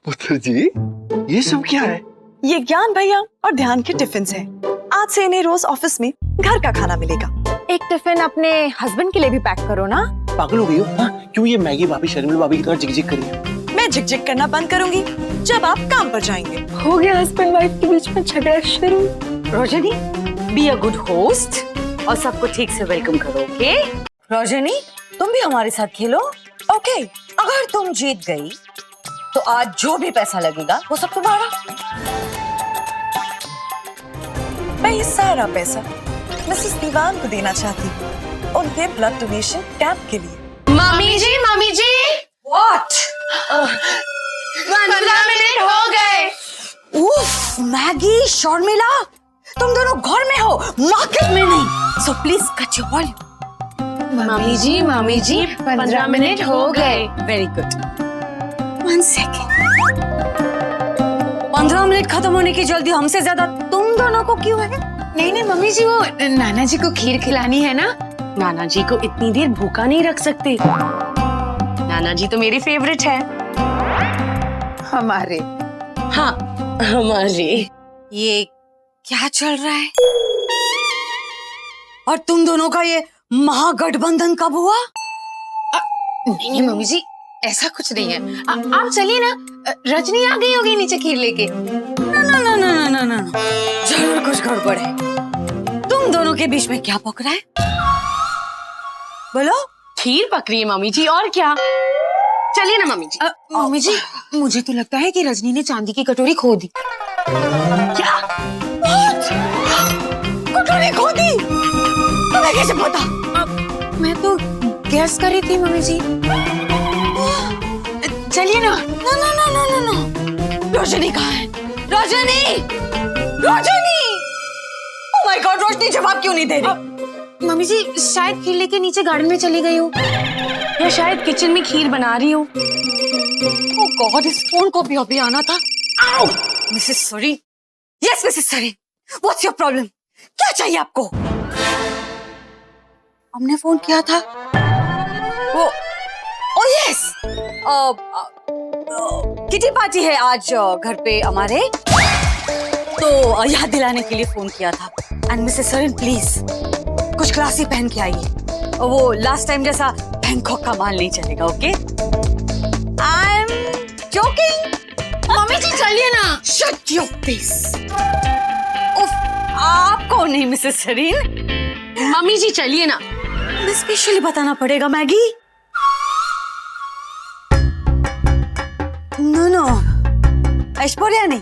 पुत्र जी, ये सब क्या है? ये ज्ञान भैया और ध्यान के टिफिन है। आज से इन्हें रोज ऑफिस में घर का खाना मिलेगा। एक टिफिन अपने हस्बैंड के लिए भी पैक करो ना। पागल हो गई हो? हाँ? क्यों ये मैगी भाभी शर्मिला भाभी की तरह झिक कर रही है? मैं झिक करना बंद करूंगी जब आप काम पर जाएंगे। हो गया हस्बैंड वाइफ के बीच में झगड़ा शुरू। रोशनी, बी अ गुड होस्ट और सबको ठीक से वेलकम करो, ओके? रोशनी, तुम भी हमारे साथ खेलो, ओके? अगर तुम जीत गई तो आज जो भी पैसा लगेगा वो सब तुम्हारा। मैं ये सारा पैसा मिसेस दीवान को देना चाहती हूँ उनके ब्लड डोनेशन कैंप के लिए। Mummy ji What? 15 मिनट हो गए। उफ, मैगी, शर्मिला, तुम दोनों घर में हो, मार्केट में नहीं। So please cut your volume. Mummy ji 15 minute हो गए। Very good. 1 second. 15 मिनट खत्म होने की जल्दी हमसे ज्यादा तुम दोनों को क्यों है? नहीं मम्मी जी, वो नाना जी को खीर खिलानी है ना। नाना जी को इतनी देर भूखा नहीं रख सकते। नाना जी तो मेरी फेवरेट है। हमारे ये क्या चल रहा है? और तुम दोनों का ये महागठबंधन कब हुआ? नहीं मम्मी जी, ऐसा कुछ नहीं है। आप चलिए ना, रजनी आ गई होगी नीचे खीर लेके। ना, जरूर कुछ गड़बड़ है। तुम दोनों के बीच में क्या पक रहा है? बोलो। खीर पक रही है मम्मी जी, और क्या। चलिए ना मम्मी जी। मम्मी जी, मुझे तो लगता है कि रजनी ने चांदी की कटोरी खो दी। क्या? कटोरी खो दी? तुम्हें कैसे पता? मैं तो गैस कर रही थी मम्मी जी। चलिए ना। ना। रोशनी कहाँ है? रोशनी! Oh my God, रोशनी जवाब क्यों नहीं दे रही? मम्मी जी, शायद खीर लेके नीचे गार्डन में चली गई हो, या शायद किचन में खीर बना रही हो। Oh God, इस फोन को भी अभी आना था। Mrs Sareen, yes Mrs Sareen, what's your problem? क्या चाहिए आपको? हमने फोन किया था। वो यस, किटी पार्टी है आज घर पे हमारे, तो याद दिलाने के लिए फोन किया था। एंड मिसेस सरीन प्लीज कुछ क्लासी पहन के आइए। वो लास्ट टाइम जैसा बैंकॉक का माल नहीं चलेगा, okay? I am joking. Mummy ji चलिए ना। Shut your face. उफ, आपको नहीं मिसेस सरीन। मम्मी जी चलिए ना। मैं स्पेशली बताना पड़ेगा मैगी। नो ऐश्वर्या नहीं,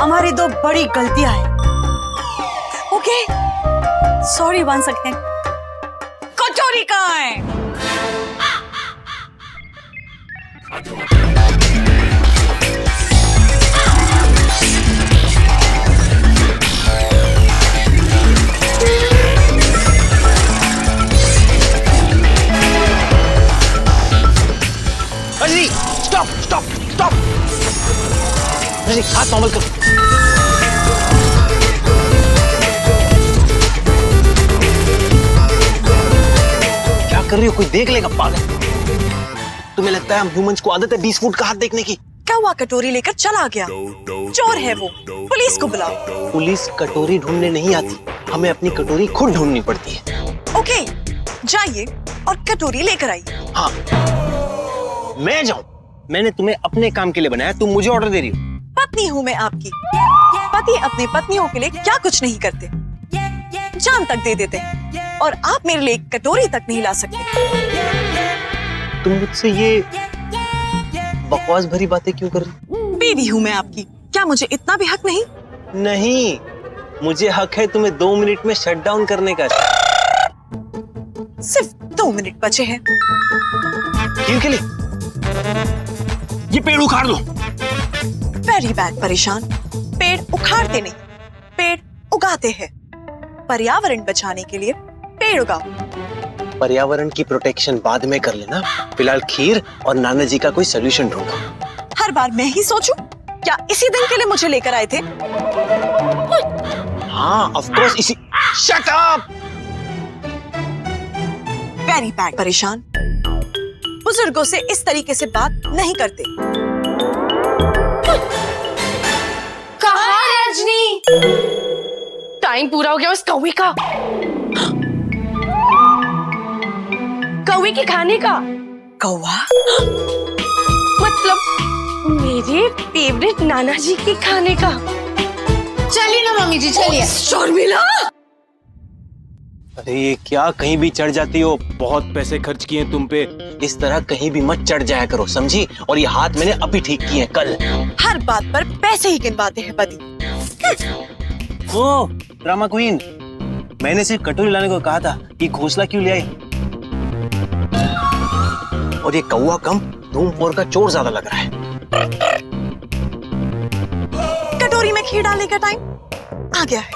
हमारी 2 बड़ी गलतियां हैं, okay? Sorry once again. Kachori कहाँ है? रजनी, स्टॉप! रजनी, हाथ नॉर्मल करो। क्या कर रही हो? कोई देख लेगा पागल। तुम्हें लगता है हम ह्यूमंस को आदत है 20 फुट का हाथ देखने की? क्या हुआ? कटोरी लेकर चला गया। चोर है वो, पुलिस को बुलाओ। पुलिस कटोरी ढूंढने नहीं आती, हमें अपनी कटोरी खुद ढूंढनी पड़ती है। ओके, जाइए और कटोरी लेकर आइए। हाँ, मैं जाऊं? मैंने तुम्हें अपने काम के लिए बनाया, तुम मुझे ऑर्डर दे रही हो? पत्नी हूँ मैं आपकी। पति अपनी पत्नियों के लिए क्या कुछ नहीं करते, जान तक दे देते हैं, और आप मेरे लिए कटोरी तक नहीं ला सकते। तुम मुझसे ये बकवास भरी बातें क्यों कर रही? बीवी हूँ मैं आपकी, क्या मुझे इतना भी हक नहीं? नहीं, मुझे हक है तुम्हें 2 मिनट में शट डाउन करने का। सिर्फ 2 मिनट बचे हैं। क्यों के लिए? ये पेड़ उखाड़ दो। वेरी बैड परेशान। पेड़ उखाड़ते नहीं, पेड़ उगाते हैं। पर्यावरण बचाने के लिए पेड़ उगाओ। पर्यावरण की प्रोटेक्शन बाद में कर लेना, फिलहाल खीर और नाना जी का कोई सोल्यूशन ढूंढो। हर बार मैं ही सोचूं? क्या इसी दिन के लिए मुझे लेकर आए थे? हाँ, ऑफ कोर्स इसी। Shut up! वेरी बैड परेशान। बुजुर्गों से इस तरीके से बात नहीं करते। टाइम पूरा हो गया उस कौवे का, कौवे के खाने का। कौवा? मतलब मेरे फेवरेट नाना जी के खाने का। चलिए ना मम्मी जी, चलिए। शर्मिला, अरे ये क्या, कहीं भी चढ़ जाती हो? बहुत पैसे खर्च किए तुम पे, इस तरह कहीं भी मत चढ़ जाया करो, समझी? और ये हाथ मैंने अभी ठीक किए हैं, कल। हर बात पर पैसे ही गिनवाते हैं बदी। ओ ड्रामा क्वीन, मैंने सिर्फ कटोरी लाने को कहा था, ये घोंसला क्यों ले आई? और ये कौवा कम, धूमपोर का चोर ज्यादा लग रहा है। कटोरी में खीर डालने का टाइम आ गया है।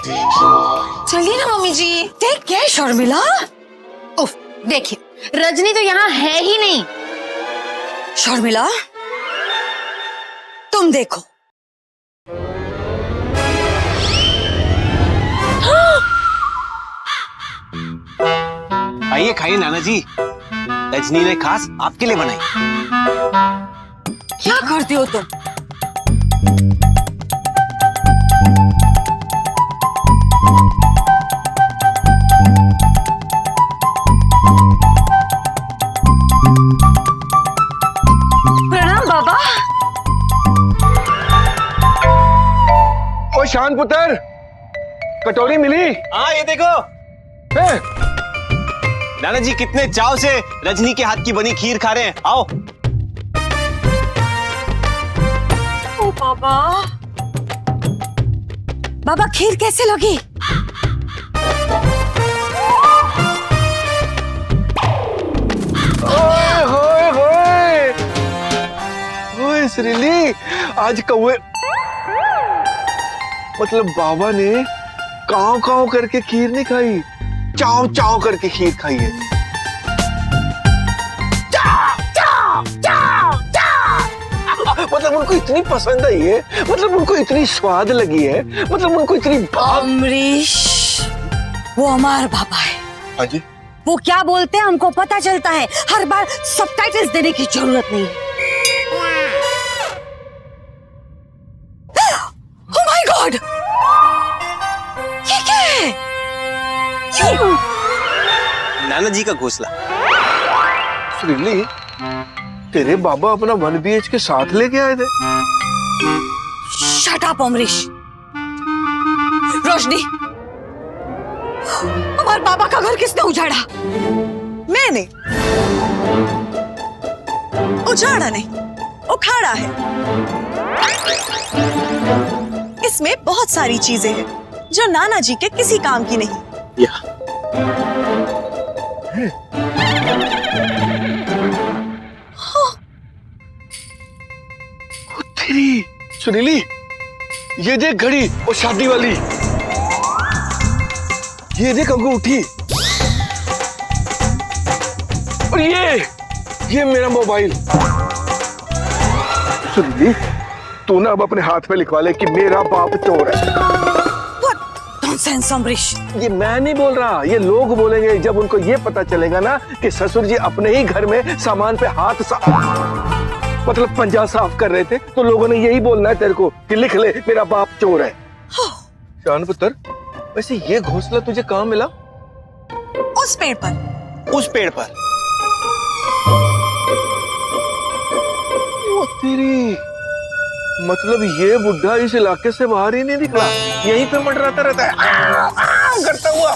चलिए ना mummy ji. Take care Sharmila. उफ, देखिए रजनी तो यहाँ है ही नहीं। शर्मिला, तुम देखो। आइए खाइए नाना जी, रजनी ने खास आपके लिए बनाई। क्या करती हो तुम? प्रणाम बाबा। ओ शान पुत्र, कटोरी मिली? हाँ ये देखो है? नाना जी कितने चाव से रजनी के हाथ की बनी खीर खा रहे हैं। आओ। ओ बाबा, बाबा खीर कैसे लगी? ओए होए होए, ओए श्रीली, आज कौवे मतलब बाबा ने काव काव करके खीर नहीं खाई, चाव चाव करके खीर खाई है। मतलब उनको इतनी पसंद आई है, मतलब उनको इतनी स्वाद लगी है, मतलब उनको इतनी अमरीश, वो हमारा बाबा है। हाँ जी, वो क्या बोलते हैं हमको पता चलता है, हर बार सबटाइटल्स देने की जरूरत नहीं है। Oh my God! ये क्या है? नाना जी का घोंसला। श्रीली, तेरे बाबा अपना 1 BHK साथ लेके आए थे? Shut up Amrish. रोशनी, हमारे बाबा का घर किसने उजाड़ा? मैंने। उजाड़ा नहीं, उखाड़ा है। इसमें बहुत सारी चीजें हैं जो नाना जी के किसी काम की नहीं। या तेरी सुनीली, ये देख घड़ी, वो शादी वाली, ये देख अंगूठी, और ये मेरा मोबाइल। सुनीली, तू ना अब अपने हाथ में लिखवा ले कि मेरा बाप चोर है। नॉनसेंस अमरीश। ये मैं नहीं बोल रहा, ये लोग बोलेंगे जब उनको ये पता चलेगा ना कि ससुर जी अपने ही घर में सामान पे हाथ मतलब पंजा साफ कर रहे थे, तो लोगों ने यही बोलना है तेरे को कि लिख ले मेरा बाप चोर है। शान पुत्र, वैसे ये घोंसला तुझे कहाँ मिला? उस पेड़ पर। उस पेड़ पर। ओ तेरी, मतलब ये बुढ़ा इस इलाके से बाहर ही नहीं निकला, यहीं पे मंडराता रहता है करता हुआ।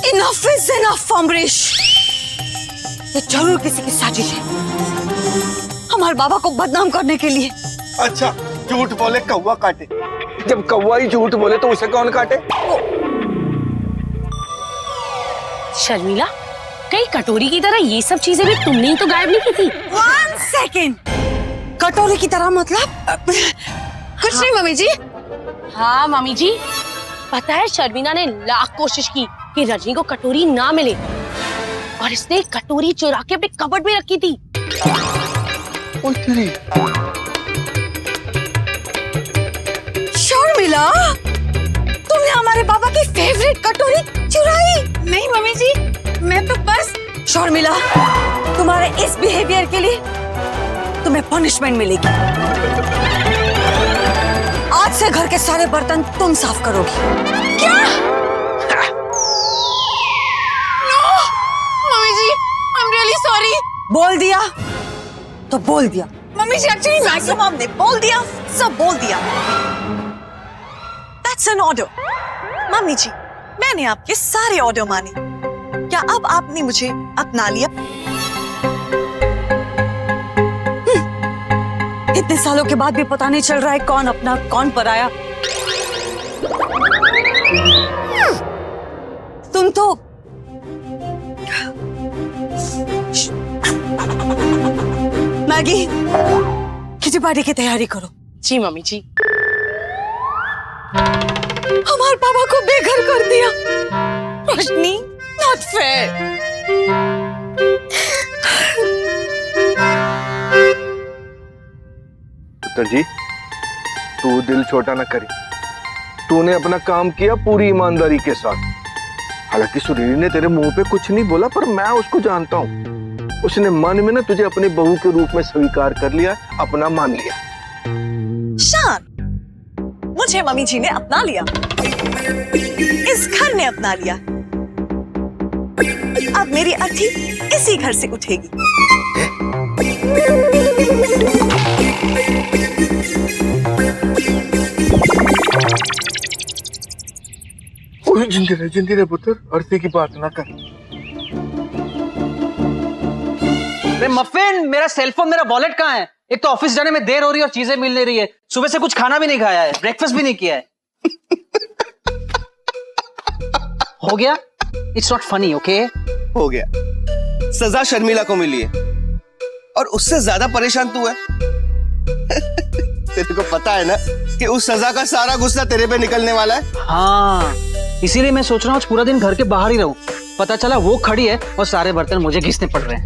Enough is enough, Amrish. ये जरूर किसी की साजिश है, हमारे बाबा को बदनाम करने के लिए। अच्छा, झूठ बोले कौवा काटे। जब कौवा ही झूठ बोले तो उसे कौन काटे? शर्मिला, कहीं कटोरी की तरह ये सब चीजें भी तुमने ही तो गायब नहीं की थी। 1 सेकेंड, कटोरी की तरह मतलब? कुछ नहीं मम्मी जी। हाँ मम्मी जी, पता है शर्मिला ने लाख कोशिश की कि रजनी को कटोरी ना मिले, और इसने कटोरी चुरा के अपने कबर्ड में रखी थी। ओ तेरी, शर्मिला, तुमने हमारे बाबा की फेवरेट कटोरी चुराई? नहीं मम्मी जी, मैं तो बस। शर्मिला, तुम्हारे इस बिहेवियर के लिए तुम्हें पनिशमेंट मिलेगी। आज से घर के सारे बर्तन तुम साफ करोगी। क्या? No mummy ji, I am really sorry. बोल दिया तो बोल दिया। मम्मी जी एक्चुअली सासू मॉम ने बोल दिया, सब बोल दिया। That's an order. मम्मी जी, मैंने आपके सारे ऑर्डर माने। क्या अब आपने मुझे अपना लिया? इतने सालों के बाद भी पता नहीं चल रहा है कौन अपना कौन पराया। तुम तो मैगी, किटी पार्टी की तैयारी करो। जी मम्मी जी। हमारे पापा को बेघर कर दिया। रोशनी, नॉट फेयर। पुत्र जी, तू दिल छोटा न करी। तूने अपना काम किया पूरी ईमानदारी के साथ। हालांकि सुरीली ने तेरे मुंह पे कुछ नहीं बोला, पर मैं उसको जानता हूँ। उसने मन में ना तुझे अपनी बहू के रूप में स्वीकार कर लिया, अपना मान लिया। शान, मुझे मम्मी जी ने अपना लिया, इस घर ने अपना लिया। अब मेरी अर्थी इसी घर से उठेगी। जिंदी रहे पुत्र, अर्थी की बात ना कर। मफिन, मेरा सेलफोन, मेरा वॉलेट कहाँ है? एक तो ऑफिस जाने में देर हो रही है और चीजें मिल नहीं रही है। सुबह से कुछ खाना भी नहीं खाया है, ब्रेकफास्ट भी नहीं किया है। हो गया? It's not funny, okay? हो गया। सजा शर्मिला को मिली है और उससे ज्यादा परेशान तू है। तेरे को पता है ना कि उस सजा का सारा गुस्सा तेरे पे निकलने वाला है। हाँ, इसीलिए मैं सोच रहा हूँ पूरा दिन घर के बाहर ही रहूं। पता चला वो खड़ी है और सारे बर्तन मुझे घिसने पड़ रहे हैं।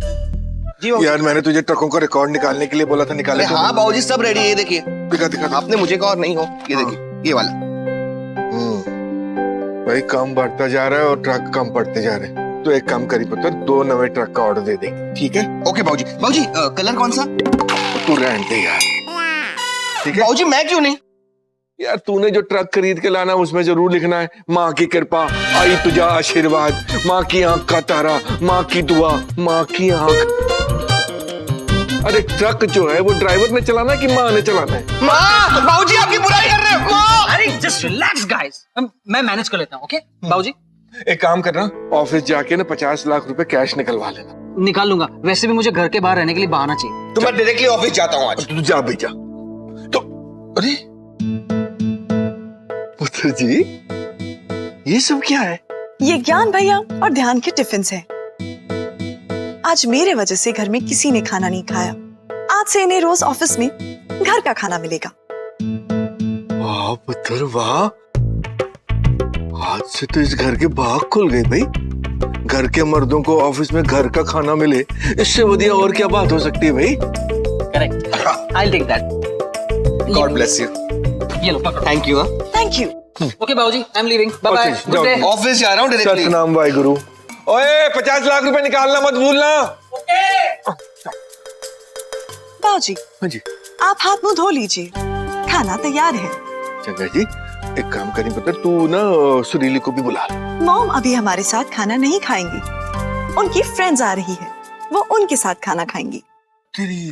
जी यार, मैंने तुझे ट्रकों का रिकॉर्ड निकालने के लिए बोला था, निकाले? हाँ बाबूजी, सब रेडी है। ये देखिए, दिखा दिखा। आपने मुझे कहा और नहीं हो। ये देखिए, ये वाला। भाई काम बढ़ता जा रहा है और ट्रक कम पड़ते जा रहे हैं। तो एक काम करी पुत्र, 2 नए ट्रक का ऑर्डर दे देंगे, ठीक है? ओके बाबूजी। बाबूजी, कलर कौन सा? तू रहने दे यार, ठीक है? बाबूजी, मैं क्यों नहीं? यार, तूने जो ट्रक खरीद के लाना उसमें जरूर लिखना है, माँ की कृपा, आई तुझा आशीर्वाद, माँ की आंख का तारा, माँ की दुआ, माँ की आंख। अरे ट्रक जो है वो ड्राइवर ने चलाना है कि माँ ने चलाना है? माँ, बाबूजी आपकी बुराई कर रहे हो। माँ! अरे जस्ट रिलैक्स गाइस, मैं मैनेज कर लेता हूँ, ओके? बाबूजी एक काम करना, ऑफिस जाके ना 50 लाख रुपए कैश निकलवा लेना। निकाल लूंगा। वैसे भी मुझे घर के बाहर रहने के लिए बहाना चाहिए। तो मैं डायरेक्टली ऑफिस जाता हूँ आज। तू जा बेटा। तो अरे पुत्र जी, ये सब क्या है? ये ज्ञान भैया और ध्यान के टिफिन हैं। आज मेरे वजह से घर में किसी ने खाना नहीं खाया। आज से इन्हें रोज ऑफिस में घर का खाना मिलेगा। वाह पुत्र वाह, आज से तो इस घर के भाग खुल गए भाई। घर के मर्दों को ऑफिस में घर का खाना मिले, इससे बढ़िया और क्या बात हो सकती है भाई? Correct, I will take that. God bless you. ये लो, पकड़ो। Thank you. Thank you. Okay बाबूजी, I am leaving. Bye bye, Okay, good day. जाओ। ऑफिस जा रहा हूँ डायरेक्टली। सतनाम वाहिगुरु। ओए 50 लाख रुपए निकालना मत भूलना। बाबूजी, हाँ जी। आप हाथ मुंह धो लीजिए, खाना तैयार है। चंगा जी, एक काम करी पुत्र, तू ना सुरीली को भी बुला ले। मॉम अभी हमारे साथ खाना नहीं खाएंगी, उनकी फ्रेंड्स आ रही है, वो उनके साथ खाना खाएंगी। तेरी,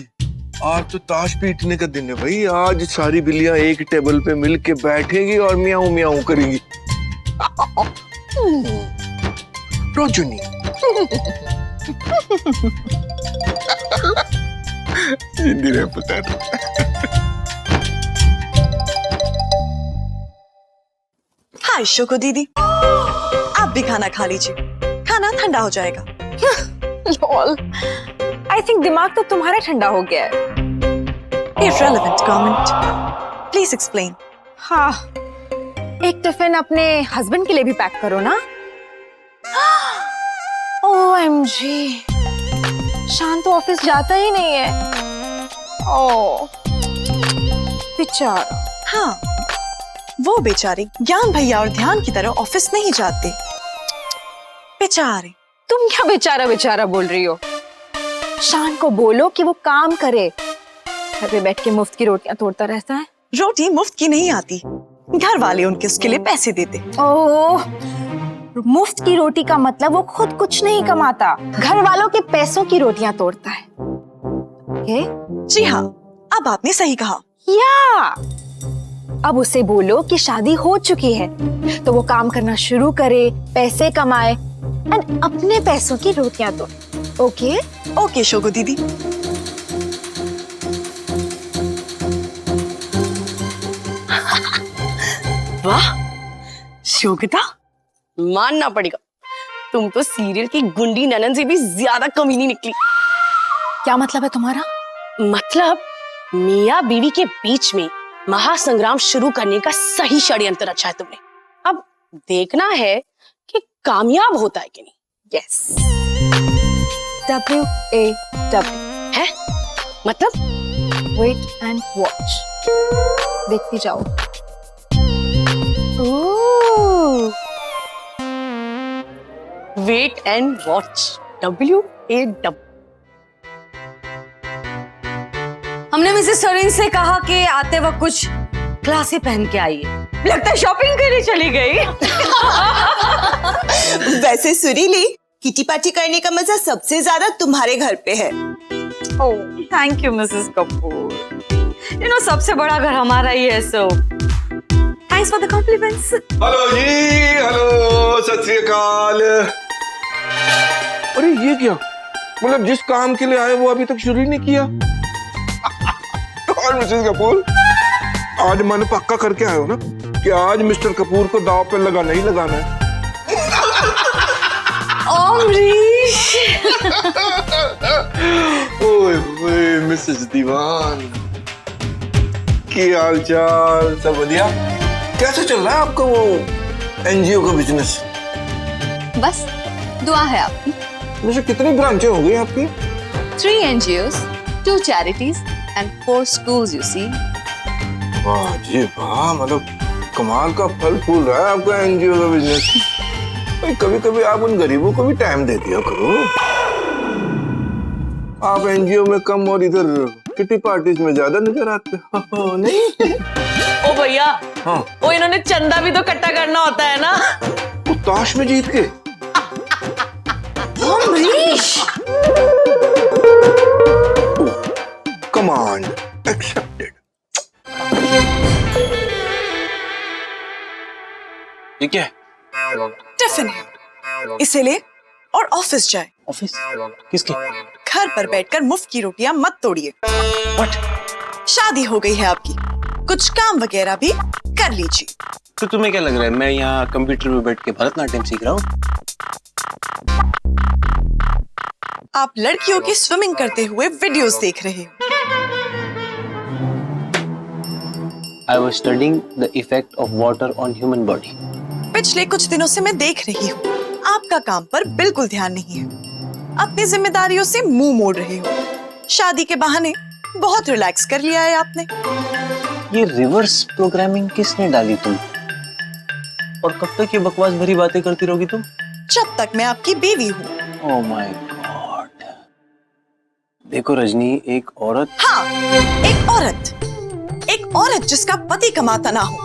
आज तो ताश पीटने का दिन है भाई। आज सारी बिल्लियां एक टेबल पे मिल के बैठेंगी और मियाऊं मियाऊं करेंगी। रोजुनी। जिंदी रहे पुत्र। हाय शोको दीदी, आप भी खाना खा लीजिए, खाना ठंडा हो जाएगा। लॉल, आई थिंक दिमाग तो तुम्हारा ठंडा हो गया है। Irrelevant comment. Please explain. हाँ, एक टिफिन अपने हस्बैंड के लिए भी पैक करो ना। OMG, शान तो ऑफिस जाता ही नहीं है। ओह, बेचारा। हाँ, वो बेचारे ज्ञान भैया और ध्यान की तरह ऑफिस नहीं जाते। बेचारे। तुम क्या बेचारा बेचारा बोल रही हो? शान को बोलो कि वो काम करे, घर पे बैठ के मुफ्त की रोटियां तोड़ता रहता है। रोटी मुफ्त की नहीं आती, घर वाले उनके उसके लिए पैसे देते। ओह, मुफ्त की रोटी का मतलब वो खुद कुछ नहीं कमाता, घर वालों के पैसों की रोटियां तोड़ता है। ओके? जी हाँ, अब आपने सही कहा। या अब उसे बोलो कि शादी हो चुकी है तो वो काम करना शुरू करे, पैसे कमाए एंड अपने पैसों की रोटियां तोड़े। ओके? ओके शोगो दीदी। वाह शोभिता, मानना पड़ेगा, तुम तो सीरियल की गुंडी ननन से भी ज्यादा कमीनी निकली। क्या मतलब है तुम्हारा? मतलब मियाँ बीवी के बीच में महासंग्राम शुरू करने का सही षड्यंत्र रचा है तुमने। अब देखना है कि कामयाब होता है कि नहीं। यस, WAW है मतलब वेट एंड वॉच, देखती जाओ। Wait and watch, WAW। हमने मिसेस सरीन से कहा कि आते वक्त कुछ क्लासी पहन के आइए, लगता है शॉपिंग करने चली गई। वैसे सुरीली, किटी पार्टी करने का मजा सबसे ज्यादा तुम्हारे घर पे है। Oh thank you Mrs Kapoor, you know सबसे बड़ा घर हमारा ही है, so thanks for the compliments. Hello ji, hello, Sat Sri अकाल। अरे ये क्या, मतलब जिस काम के लिए आए वो अभी तक शुरू ही नहीं किया। और मिसेस कपूर, आज मन पक्का करके आए हो ना कि आज मिस्टर कपूर को दाव पे लगाना ही लगाना है। अमरीश, ओए ओए मिसेस दीवान, की हाल चाल, सब बढ़िया? कैसे चल रहा है आपका वो एनजीओ का बिजनेस? बस दुआ है आपकी। वैसे कितनी ब्रांचें हो गई आपकी? 3 NGOs, 2 charities and 4 schools you see। वाह जी वाह, मतलब कमाल का फल फूल रहा है आपका एनजीओ का बिजनेस। कभी कभी आप उन गरीबों को भी टाइम दे दिया करो। आप एनजीओ में कम और इधर किटी पार्टीज में ज्यादा नजर आते हो। नहीं ओ भैया, हाँ, वो इन्होंने चंदा भी तो इकट्ठा करना होता है ना। वो ताश में जीत के। Amrish, command accepted. ये क्या है? टिफिन है, इसे ले और ऑफिस जाए। ऑफिस किसके? घर पर बैठकर मुफ्त की रोटियां मत तोड़िए। व्हाट? शादी हो गई है आपकी, कुछ काम वगैरह भी कर लीजिए। तो तुम्हें क्या लग रहा है मैं यहाँ कंप्यूटर पे बैठ के भरतनाट्यम सीख रहा हूँ? आप लड़कियों की स्विमिंग करते हुए वीडियोस देख रहे हो। I was studying the effect of water on human body. पिछले कुछ दिनों से मैं देख रही हूँ, आपका काम पर बिल्कुल ध्यान नहीं है। अपनी जिम्मेदारियों से मुंह मोड़ रहे हो। शादी के बहाने बहुत रिलैक्स कर लिया है आपने। ये रिवर्स प्रोग्रामिंग किसने डाली तुम? और कब तक ये बकवास भरी बातें करती रहोगी तुम? जब तक मैं आपकी बीवी हूँ। Oh my God. देखो रजनी, एक औरत। हाँ, एक औरत जिसका पति कमाता ना हो,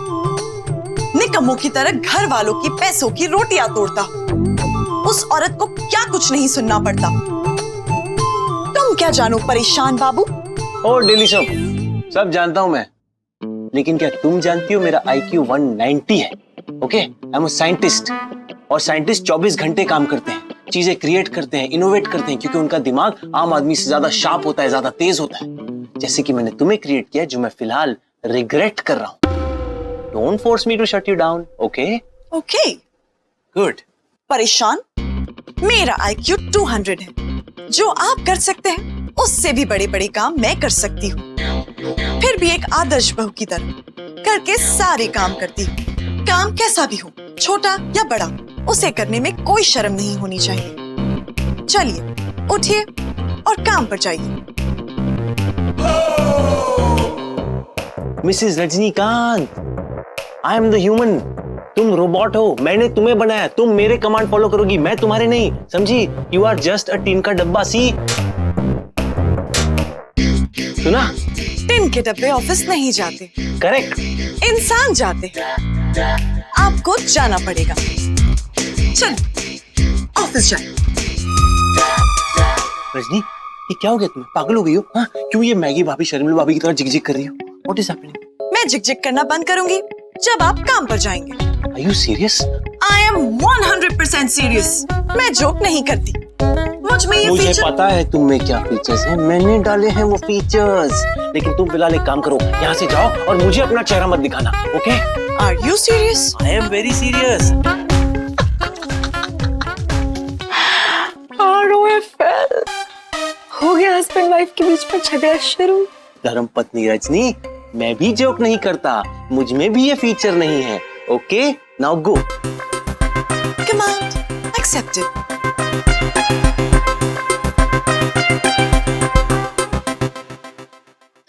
निकम्मों की तरह घर वालों की पैसों की रोटियां तोड़ता हो, उस औरत को क्या कुछ नहीं सुनना पड़ता। तुम क्या जानो परेशान बाबू? ओ डेली सब जानता हूं मैं, लेकिन क्या तुम जानती हो मेरा IQ 190 है? Okay, I am a scientist, और साइंटिस्ट 24 घंटे काम करते हैं, चीजें क्रिएट करते हैं, इनोवेट करते हैं, क्योंकि उनका दिमाग आम आदमी से ज्यादा शार्प होता है, ज्यादा तेज होता है। जैसे कि मैंने तुम्हें क्रिएट किया, जो मैं फिलहाल रिग्रेट कर रहा हूं। Don't force me to shut you down, okay? Okay, good. परेशान, मेरा IQ 200 है। जो आप कर सकते हैं उससे भी बड़े बड़े काम मैं कर सकती हूँ। फिर भी एक आदर्श बहू की तरह करके सारे काम करती हूँ। काम कैसा भी हो, छोटा या बड़ा, उसे करने में कोई शर्म नहीं होनी चाहिए। चलिए उठिए और काम पर जाइए। Mrs Rajinikanth, I am the human, तुम रोबोट हो, मैंने तुम्हें बनाया, तुम मेरे कमांड फॉलो करोगी, मैं तुम्हारे नहीं, समझी? You are just a tin का डब्बा। सी सुना? टिन सिम के डब्बे ऑफिस नहीं जाते, करेक्ट। इंसान जाते। आपको जाना पड़ेगा। चल ऑफिस जाए। रजनी, ये क्या हो गया तुम्हें? पागल हो गई हो? हाँ, क्यों ये मैगी भाभी शर्मिला भाभी की तरह जिग-जिग कर रही हो? What is happening? मैं जिग-जिग करना बंद करूंगी जब आप काम पर जाएंगे। Are you serious? I am 100% serious। मैं जोक नहीं करती। मुझ में ये मुझे फीचर पता है तुम में क्या फीचर्स हैं, मैंने डाले हैं वो फीचर्स। लेकिन तुम फिलहाल एक काम करो, यहाँ से जाओ और मुझे अपना चेहरा मत दिखाना, okay? Are you serious? I am very serious। ROFL हो गया हस्बैंड वाइफ के बीच में झगड़ा शुरू। धर्म पत्नी रजनी, मैं भी जोक नहीं करता, मुझ में भी ये फीचर नहीं है, okay? Now go. Command accepted।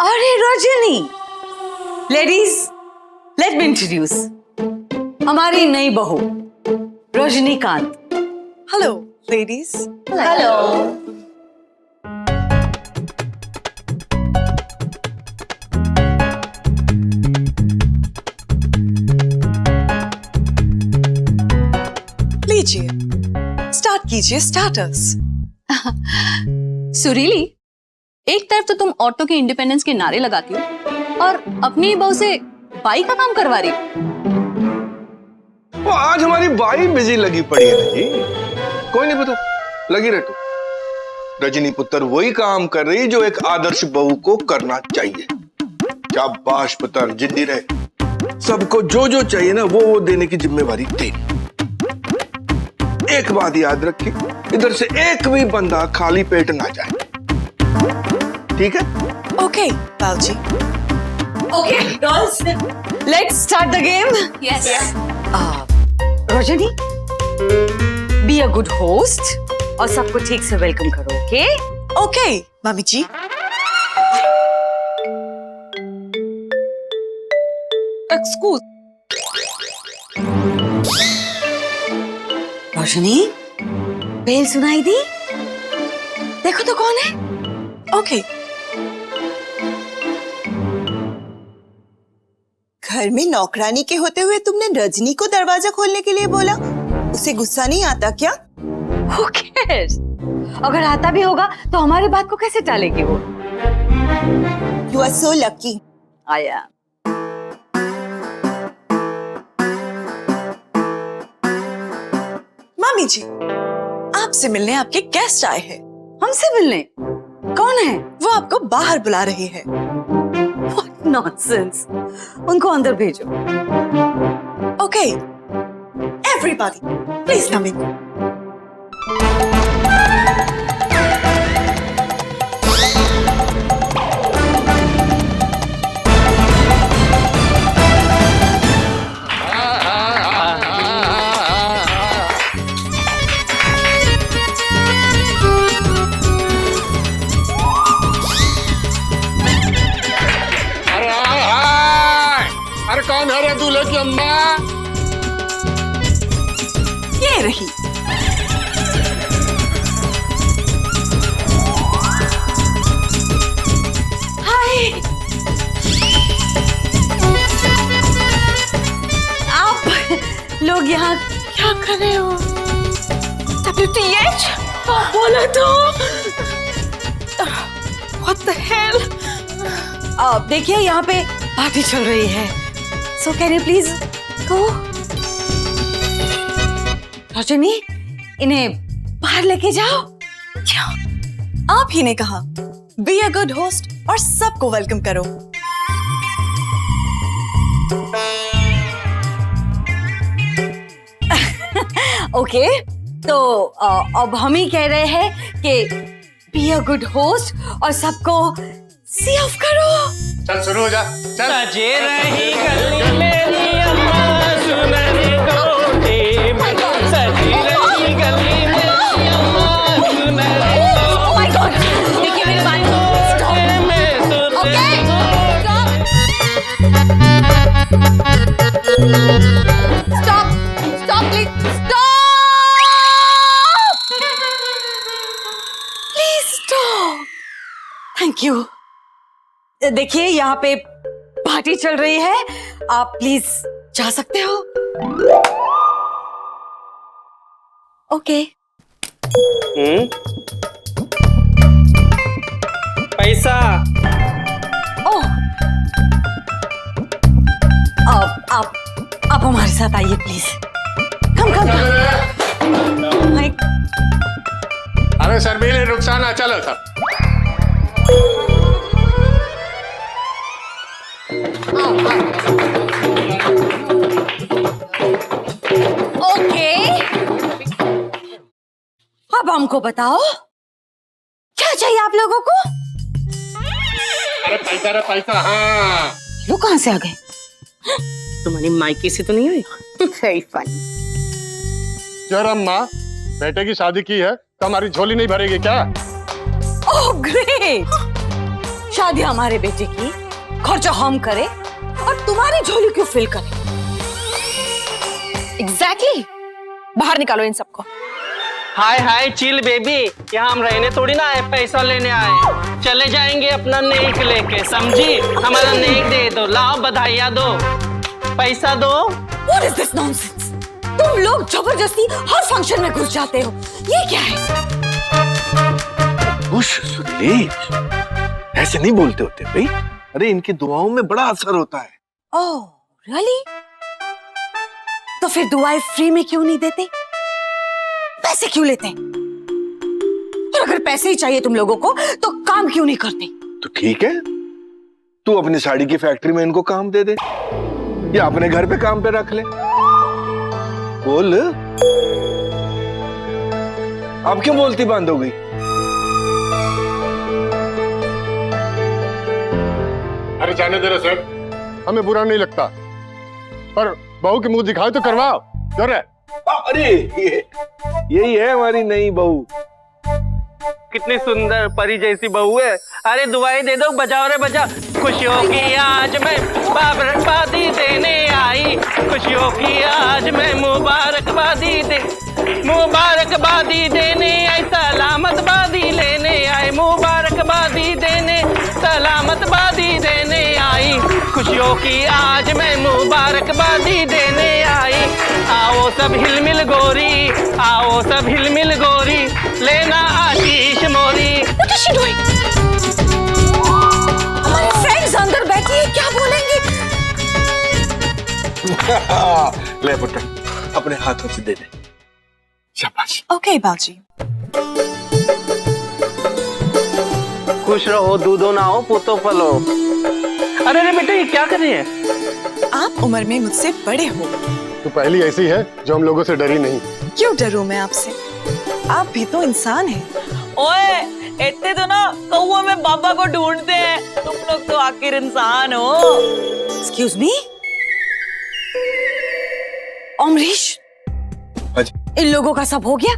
अरे Rajni, ladies, let me introduce हमारी नई बहू रजनीकांत। Hello ladies. हेलो। लीजिए, स्टार्ट कीजिए स्टार्टर्स। सुरीली, एक तरफ तो तुम ऑटो के इंडिपेंडेंस के नारे लगाती हो और अपनी बहू से बाई का काम करवा रही हो। वो आज हमारी बाई बिजी लगी पड़ी है ना जी। कोई नहीं पता, लगी रहे तो। रजनी पुत्र वही काम कर रही जो एक आदर्श बहू को करना चाहिए। शाबाश पुत्र, जिद्दी रहे। सबको जो जो चाहिए ना वो देने की जिम्मेवारी तेरी। एक बात याद रखी, इधर से एक भी बंदा खाली पेट ना जाए, ठीक है? Okay Balaji. Okay girls, let's start the game. Yes. Rajni, be a good host और सबको ठीक से वेलकम करो, ओके? ओके मम्मी जी। एक्सक्यूज रोशनी, बेल सुनाई दी? देखो तो कौन है। ओके। घर में नौकरानी के होते हुए तुमने रजनी को दरवाजा खोलने के लिए बोला। उसे गुस्सा नहीं आता क्या? Who cares? अगर आता भी होगा तो हमारी बात को कैसे टालेगी वो? You are so lucky। आया। मम्मी जी, आपसे मिलने आपके गेस्ट आए हैं। हमसे मिलने? कौन है? वो आपको बाहर बुला रहे हैं। What nonsense! उनको अंदर भेजो। ओके एवरीबॉडी प्लीज कम इन। अरे कौन है रे दूल्हे की अम्मा? ये रही। हाय, आप लोग यहाँ क्या कर रहे हो? WTH? बोला तो। What the hell? देखिए यहाँ पे पार्टी चल रही है। So can you please go? Rajni, इन्हें बाहर लेके जाओ। क्या? आप ही ने कहा बी अ गुड होस्ट और सबको वेलकम करो। ओके, तो अब हम ही कह रहे हैं कि बी अ गुड होस्ट और सबको सी ऑफ करो। चल शुरू हो जा। सजे रही गली मेरी अम्मा सुनने गोटे में, सजी रही गली मेरी अम्मा सुनने Oh my God! देखिए मेरी बात। Okay, stop, please, stop! Please stop. Thank you. देखिए यहाँ पे पार्टी चल रही है, आप प्लीज जा सकते हो। ओके। पैसा। ओह, आप हमारे साथ आइए प्लीज। कम कम। अरे शर्मीले रुखसाना चलो सब। ओके, अब हमको बताओ क्या चाहिए आप लोगों को? अरे पैसा हाँ। वो कहाँ से आ गए? तुम्हारी मायके से तो नहीं हुई? Very funny. जर अम्मा बेटे की शादी की है तो हमारी झोली नहीं भरेगी क्या? ओह ग्रेट, शादी हमारे बेटे की, खर्चा हम करें और तुम्हारी झोली क्यों फिल करें? एग्जैक्टली। बाहर निकालो इन सबको। हाय हाय चिल बेबी, यहाँ हम रहने थोड़ी ना आए, पैसा लेने आए। चले जाएंगे अपना नेक लेके, समझी? हमारा नेक दे दो, लाओ बधाइयाँ दो, पैसा दो। What is this nonsense? तुम लोग जबरदस्ती हर फंक्शन में घुस जाते हो, ये क्या है? ऐसे नहीं बोलते होते भाई। अरे इनकी दुआओं में बड़ा असर होता है। Oh really? तो फिर दुआएं फ्री में क्यों नहीं देते? पैसे क्यों लेते हैं? और अगर पैसे ही चाहिए तुम लोगों को तो काम क्यों नहीं करते? तो ठीक है, तू अपनी साड़ी की फैक्ट्री में इनको काम दे दे या अपने घर पे काम पे रख ले। बोल, अब क्यों बोलती बंद हो गई? अरे जाने दे रहे सर, हमें बुरा नहीं लगता, पर बहू के मुंह दिखाए तो करवाओ। जरा अरे यही है हमारी नई बहू। कितनी सुंदर परी जैसी बहू है। अरे दुआएं दे दो, बजाओ रे बजा। खुशियों की आज मैं मुबारकबादी देने आई, खुशियों की आज मैं मुबारकबादी देने आई, सलामतबादी लेने आए, मुबारकबादी देने सलामतबादी देने आई, खुशियों की आज मैं मुबारकबादी देने आई। आओ सब हिलमिल गोरी, आओ सब हिलमिल गोरी, लेना आशीष मोरी। What is she doing? हमारे फ्रेंड्स अंदर बैठी है, क्या बोलेंगे? ले पुत्र, अपने हाथों से दे दे। शाबाश। ओके बाजी। खुश रहो, दूधो ना हो, पोतो फलो। अरे अरे बेटा, ये क्या कर रही है? आप उम्र में मुझसे बड़े हो। तू पहली ऐसी है जो हम लोगों से डरी नहीं। क्यों डरूं मैं आपसे? आप भी तो इंसान हैं। ओए, इतने तो ना कौवा में बाबा को ढूंढते हैं, तुम लोग तो आखिर इंसान हो। Excuse me? अमरीश, इन लोगों का सब हो गया?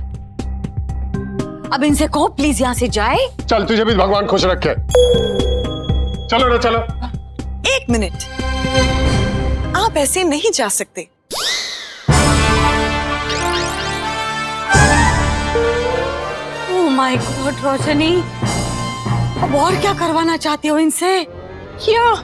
अब इनसे कहो प्लीज यहाँ से जाए। चल, तुझे भी भगवान खुश रखे। चलो रे चलो। एक मिनट, आप ऐसे नहीं जा सकते। ओह माय गॉड रोशनी, अब और क्या करवाना चाहती हो इनसे? क्या?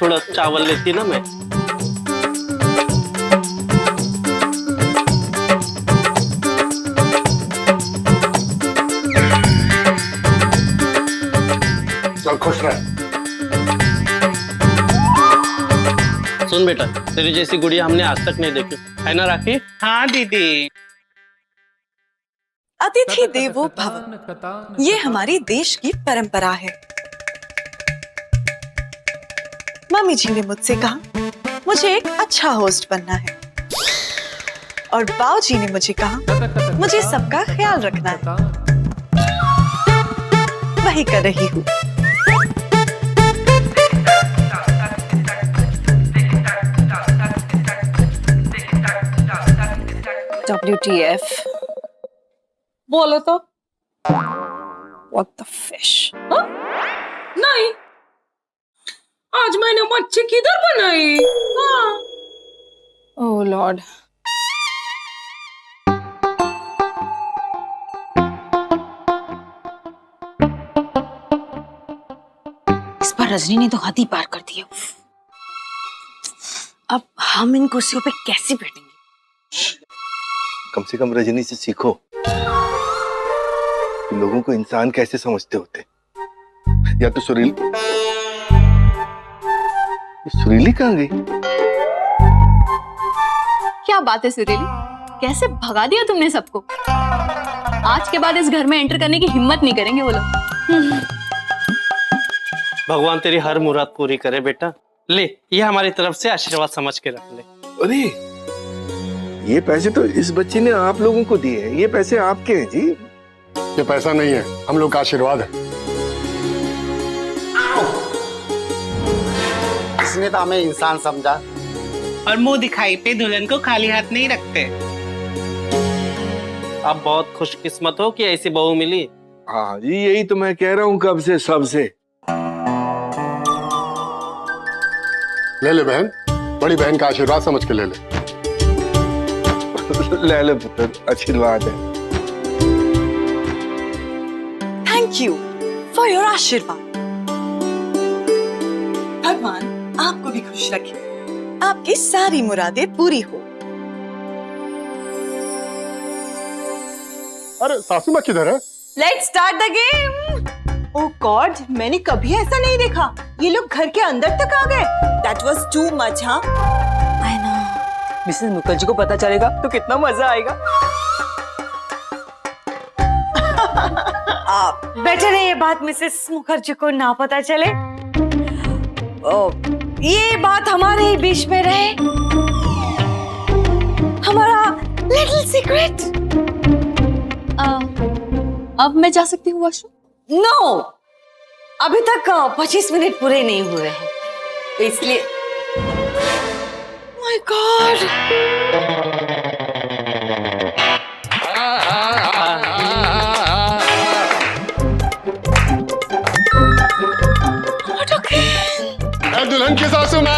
थोड़ा चावल लेती ना मैं। चल खुश रह। सुन बेटा, तेरी जैसी गुड़िया हमने आज तक नहीं देखी, है ना राखी? हाँ दीदी। अतिथि देवो भव, ये हमारी देश की परंपरा है। मम्मी जी ने मुझसे कहा मुझे एक अच्छा होस्ट बनना है, और बाऊ जी ने मुझे कहा मुझे सबका ख्याल रखना है। वही कर रही हूँ। WTF? बोलो तो। What the fish? नहीं, आज मैंने मच्छी किधर बनाई? हाँ। Oh lord. इस बार रजनी ने तो हद ही पार कर दिया। अब हम इन कुर्सियों पे कैसे बैठेंगे? कम से कम रजनी से सीखो कि लोगों को इंसान कैसे समझते होते। या तो सुरीली कहाँ गई? क्या बात है सुरीली, कैसे भगा दिया तुमने सबको। आज के बाद इस घर में एंटर करने की हिम्मत नहीं करेंगे वो लोग। भगवान तेरी हर मुराद पूरी करे बेटा। ले, ये हमारी तरफ से आशीर्वाद समझ के रख ले। अरे ये पैसे तो इस बच्चे ने आप लोगों को दिए हैं, ये पैसे आपके हैं जी। ये पैसा नहीं है, हम लोग का आशीर्वाद है। इसने तो हमें इंसान समझा। और मुंह दिखाई पे दुल्हन को खाली हाथ नहीं रखते। आप बहुत खुशकिस्मत हो कि ऐसी बहू मिली। हाँ जी, यही तो मैं कह रहा हूँ कब से सबसे। ले ले बहन, बड़ी बहन का आशीर्वाद समझ के ले ले। ले ले पुत्र, आशीर्वाद है। थैंक यू फॉर योर आशीर्वाद। भगवान आपको भी खुश रखे, आपकी सारी मुरादें पूरी हो। अरे सासू माँ किधर है? Let's start the game. Oh God, मैंने कभी ऐसा नहीं देखा। ये लोग घर के अंदर तक आ गए। That was too much. हाँ, मिसेस मुखर्जी को पता चलेगा तो कितना मजा आएगा। आप बेटर है ये बात मिसेस मुखर्जी को ना पता चले। ये बात हमारे ही बीच में रहे, हमारा लिटिल सीक्रेट। अब मैं जा सकती हूँ वॉशरूम? नो, अभी तक 25 मिनट पूरे नहीं हुए हैं, तो इसलिए। माय गॉड, दुल्हन की सासू माँ।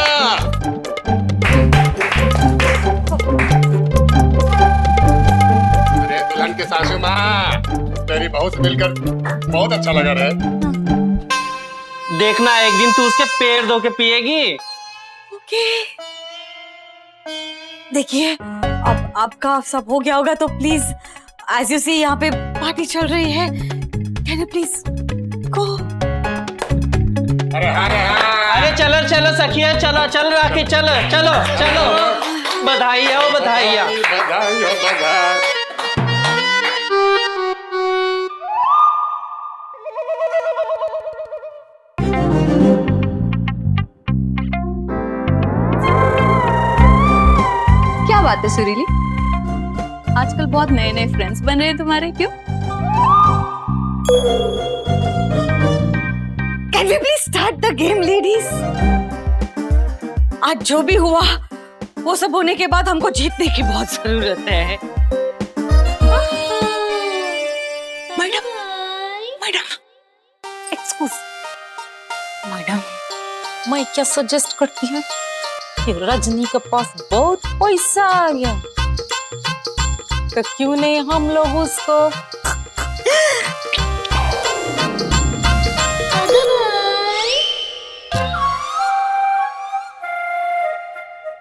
अरे दुल्हन की सासू माँ, तेरी बहू से मिलकर बहुत अच्छा लगा रे। देखना एक दिन तू उसके पैर धो के पिएगी। ओके। देखिए, अब आपका सब हो गया होगा तो प्लीज, एज यू सी यहाँ पे पार्टी चल रही है, कैन यू प्लीज गो? अरे चलो चलो सखिया, चलो चल राखी, चलो चलो चलो। बधाई हो, बधाई हो। बधाई हो, बधाई। क्या बात है सुरीली, आजकल बहुत नए नए फ्रेंड्स बन रहे हैं तुम्हारे, क्यों? Can we please start the game, ladies? आज जो भी हुआ वो सब होने के बाद हमको जीतने की बहुत जरूरत है। मैडम, मैडम, एक्सक्यूज मैडम, मैं क्या सजेस्ट करती हूँ कि रजनी के पास बहुत पैसा आ गया, तो क्यों नहीं हम लोग उसको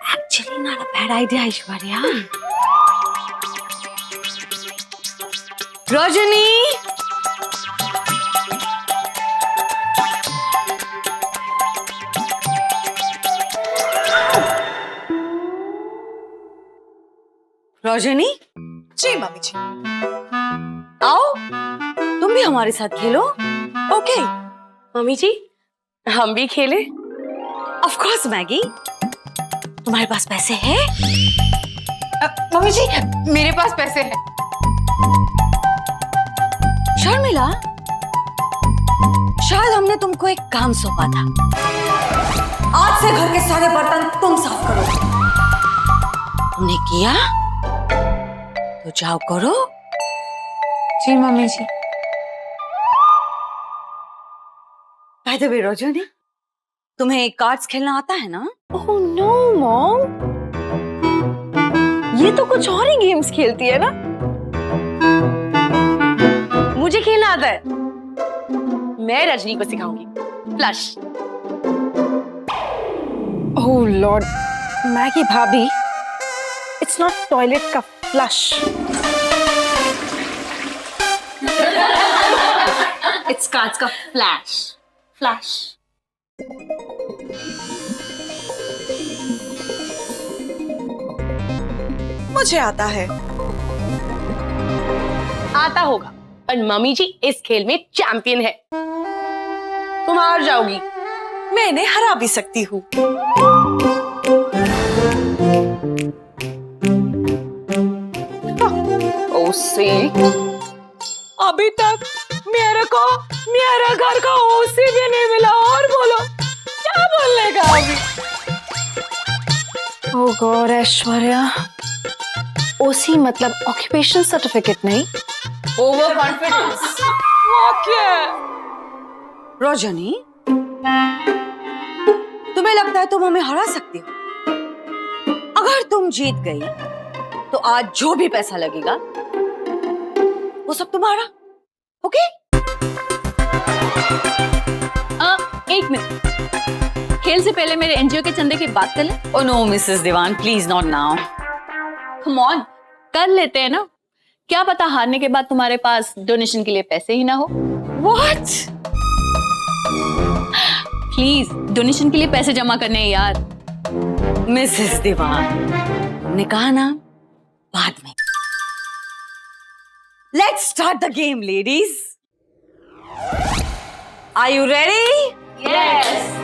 actually not a bad idea, Aishwarya. Rajni, Rajni, जी मम्मी जी। आओ तुम भी हमारे साथ खेलो। ओके मम्मी जी, हम भी खेले? ऑफ कोर्स मैगी, तुम्हारे पास पैसे हैं? मम्मी जी, मेरे पास पैसे हैं। शर्मिला, शायद हमने तुमको एक काम सौंपा था। आज से घर के सारे बर्तन तुम साफ करो। तुमने किया तो जाओ करो। जी mummy ji. By the way Rajni, तुम्हें कार्ड्स खेलना आता है ना? ओह नो मॉम, ये तो कुछ और ही गेम्स खेलती है ना। मुझे खेलना आता है, मैं रजनी को सिखाऊंगी। फ्लश। ओह लॉर्ड, मैगी भाभी, इट्स नॉट टॉयलेट का फ्लश, इट्स कार्ड्स का फ्लैश। फ्लैश। मुझे आता है। आता होगा, पर मम्मी जी इस खेल में चैंपियन है। तुम हार जाओगी। मैं इन्हें हरा भी सकती हूँ। ओसे अभी तक मेरे घर का ओसी भी नहीं मिला, और बोलो क्या बोलने का अभी। ओह गॉड ऐश्वर्या, ओसी मतलब ऑक्यूपेशन सर्टिफिकेट नहीं? Over confidence. वो क्या? रोजनी, तुम्हें लगता है तुम हमें हरा सकती हो? अगर तुम जीत गई तो आज जो भी पैसा लगेगा वो सब तुम्हारा। ओके? एक मिनट, खेल से पहले मेरे एनजीओ के चंदे की बात कर लें। Oh no Mrs Diwan, please not now. Come on, कर लेते हैं ना। क्या पता हारने के बाद तुम्हारे पास डोनेशन के लिए पैसे ही ना हो। व्हाट? प्लीज डोनेशन के लिए पैसे जमा करने हैं यार। मिसेस दीवान, हमने कहा ना बाद में। Let's start the game ladies. Are you ready? Yes.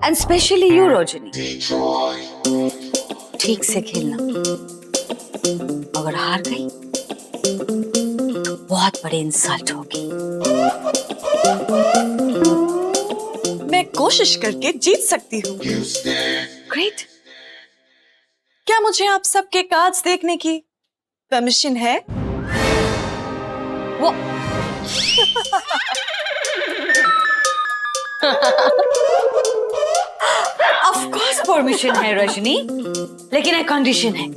And specially you Rajni, ठीक से खेलना। अगर हार गई तो बहुत बड़ी इंसल्ट होगी। मैं कोशिश करके जीत सकती हूँ। ग्रेट। क्या मुझे आप सबके कार्ड्स देखने की परमिशन है? वो ऑफ कोर्स परमिशन है रजनी, लेकिन एक कंडीशन है।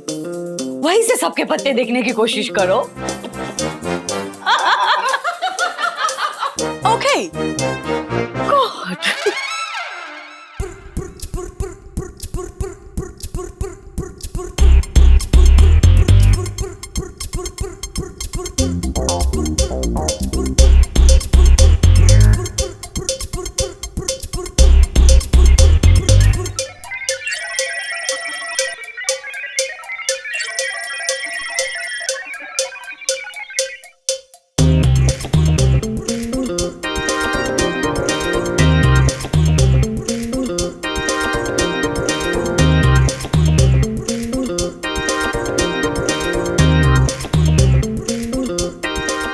वहीं से सबके पत्ते देखने की कोशिश करो। Okay. God.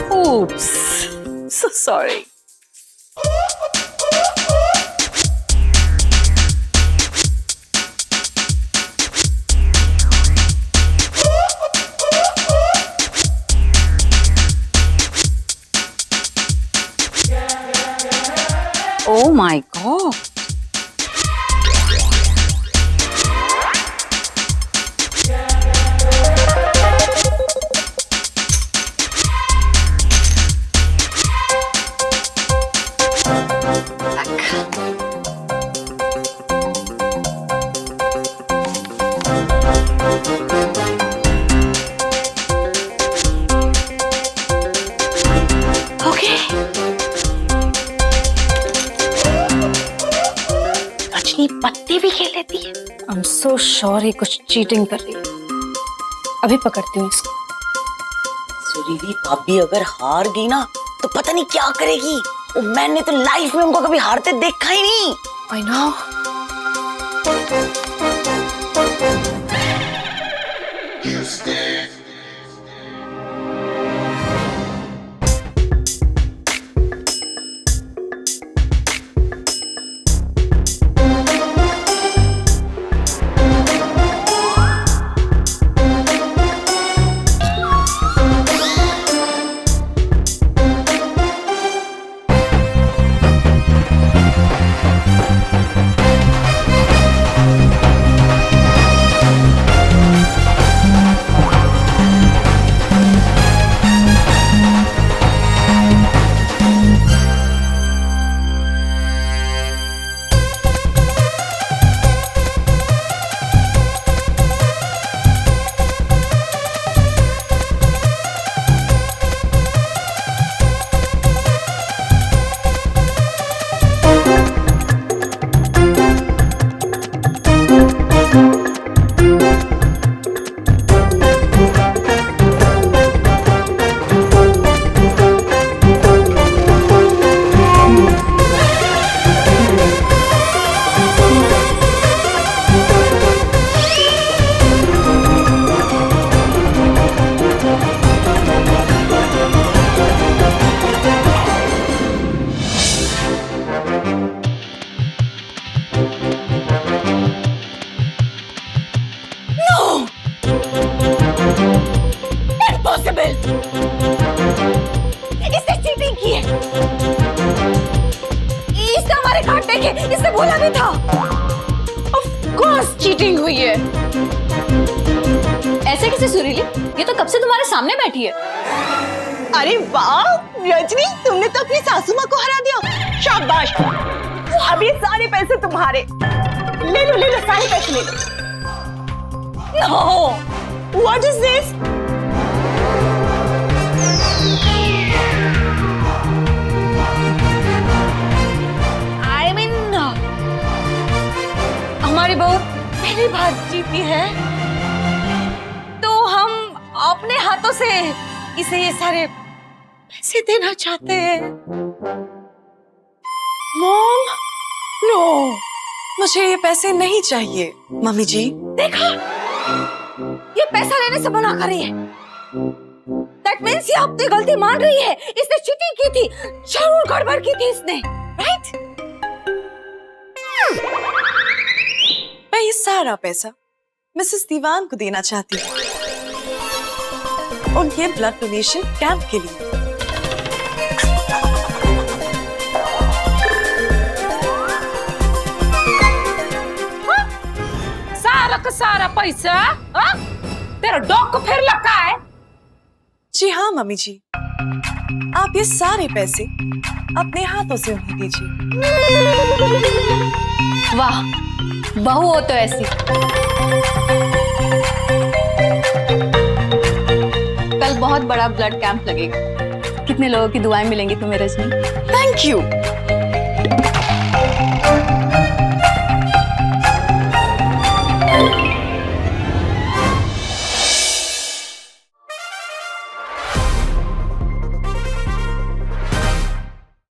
Oops. So sorry. Oh my God. पत्ते भी खेल लेती है। I'm so sure ये कुछ चीटिंग कर रही है। अभी पकड़ती हूँ इसको। सुरीली भाभी अगर हार गई ना तो पता नहीं क्या करेगी। मैंने तो लाइफ में उनको कभी हारते देखा ही नहीं। I know. इसने बोला भी था। ऑफ कोर्स चीटिंग हुई है। ऐसे कैसे सुरीली? ये तो कब से तुम्हारे सामने बैठी है। अरे वाह रजनी, तुमने तो अपनी सासू माँ को हरा दिया। शाबाश। अब ये सारे पैसे तुम्हारे। ले लो सारे पैसे ले लो। No, what is this? I mean, हमारी बहू पहली बार जीती है, तो हम अपने हाथों से इसे ये सारे पैसे देना चाहते हैं। मॉम, नो, मुझे ये पैसे नहीं चाहिए। मम्मी जी, देखा, ये पैसा लेने से मना कर रही है। That means ये अपनी गलती मान रही है। इसने चीटिंग की थी, जरूर गड़बड़ की थी इसने, राइट? मैं ये सारा पैसा मिसेस दीवान को देना चाहती हूँ, उनके ब्लड डोनेशन कैंप के लिए। सारा का सारा पैसा तेरा डॉक फिर लगा है। जी हाँ मम्मी जी, आप ये सारे पैसे अपने हाथों से उन्हें दीजिए। वाह, बहू हो तो ऐसी। कल बहुत बड़ा ब्लड कैंप लगेगा। कितने लोगों की दुआएं मिलेंगी तुम्हें रजनी? Thank you.